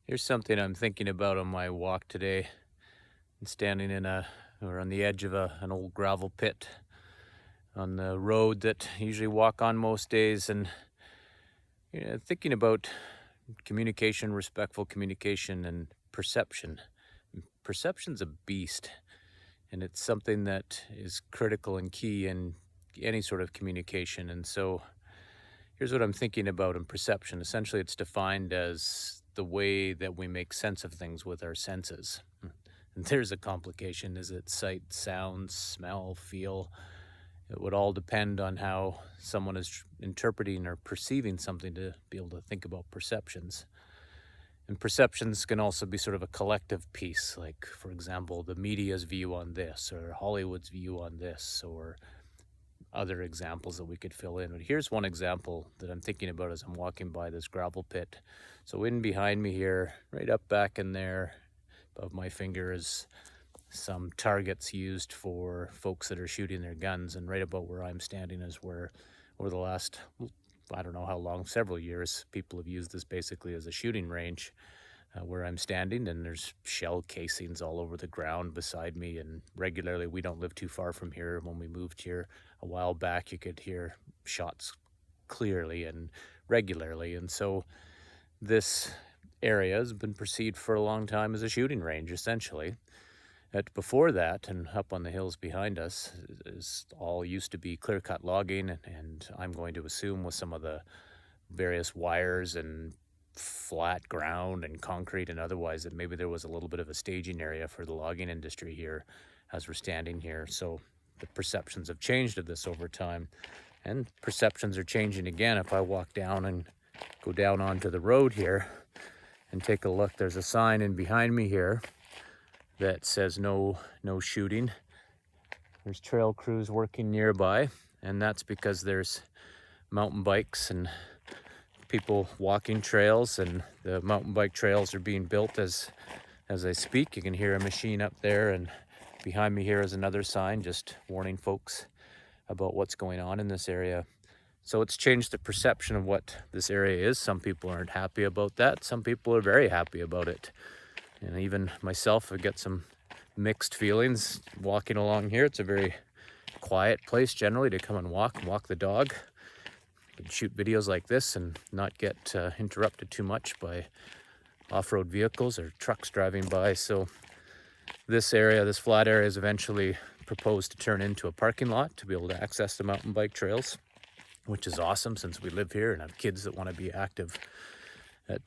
Here's something I'm thinking about on my walk today. I'm standing or on the edge of an old gravel pit on the road that I usually walk on most days, and thinking about communication, respectful communication, and perception. Perception's a beast, and it's something that is critical and key in any sort of communication. And so, here's what I'm thinking about in perception. Essentially, it's defined as the way that we make sense of things with our senses. And there's a complication. Is it sight, sound, smell, feel? It would all depend on how someone is interpreting or perceiving something to be able to think about perceptions. And perceptions can also be sort of a collective piece, like, for example, the media's view on this, or Hollywood's view on this, or other examples that we could fill in. But here's one example that I'm thinking about as I'm walking by this gravel pit. So in behind me here, right up back in there, above my finger is some targets used for folks that are shooting their guns, and right about where I'm standing is where over the last, I don't know how long, several years, people have used this basically as a shooting range. Where I'm standing, and there's shell casings all over the ground beside me, and regularly, we don't live too far from here. When we moved here a while back, you could hear shots clearly and regularly, and so this area has been perceived for a long time as a shooting range, essentially. Before that, and up on the hills behind us, is all used to be clear-cut logging, and I'm going to assume with some of the various wires and flat ground and concrete and otherwise, that maybe there was a little bit of a staging area for the logging industry here as we're standing here. So the perceptions have changed of this over time, and perceptions are changing again. If I walk down and go down onto the road here and take a look, there's a sign in behind me here that says no shooting. There's trail crews working nearby, and that's because there's mountain bikes and people walking trails, and the mountain bike trails are being built as I speak. You can hear a machine up there, and behind me here is another sign just warning folks about what's going on in this area. So it's changed the perception of what this area is. Some people aren't happy about that. Some people are very happy about it. And even myself, I get some mixed feelings walking along here. It's a very quiet place generally to come and walk the dog. You can shoot videos like this and not get interrupted too much by off-road vehicles or trucks driving by. So this area, this flat area, is eventually proposed to turn into a parking lot to be able to access the mountain bike trails, which is awesome since we live here and have kids that want to be active.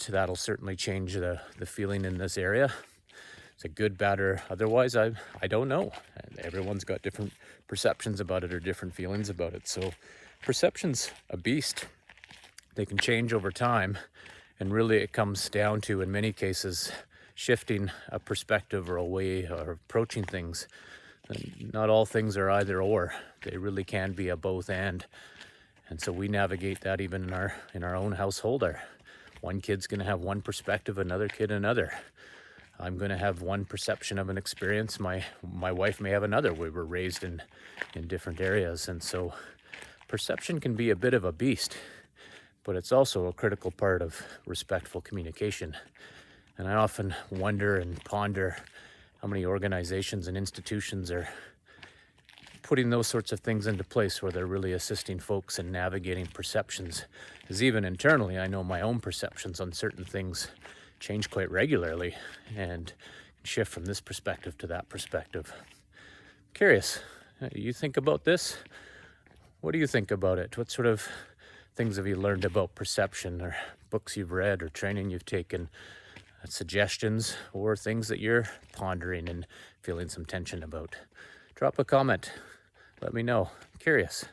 That'll certainly change the feeling in this area. Is it good, bad, or otherwise? I don't know. Everyone's got different perceptions about it or different feelings about it. So perception's a beast. They can change over time, and really it comes down to, in many cases, shifting a perspective or a way of approaching things. And not all things are either or. They really can be a both and. And so we navigate that even in our own household. One kid's going to have one perspective, another kid another. I'm going to have one perception of an experience. My wife may have another. We were raised in different areas, and so perception can be a bit of a beast, but it's also a critical part of respectful communication. And I often wonder and ponder how many organizations and institutions are putting those sorts of things into place where they're really assisting folks in navigating perceptions. Because even internally, I know my own perceptions on certain things change quite regularly and shift from this perspective to that perspective. Curious, you think about this? What do you think about it? What sort of things have you learned about perception, or books you've read, or training you've taken, suggestions, or things that you're pondering and feeling some tension about? Drop a comment. Let me know. Curious.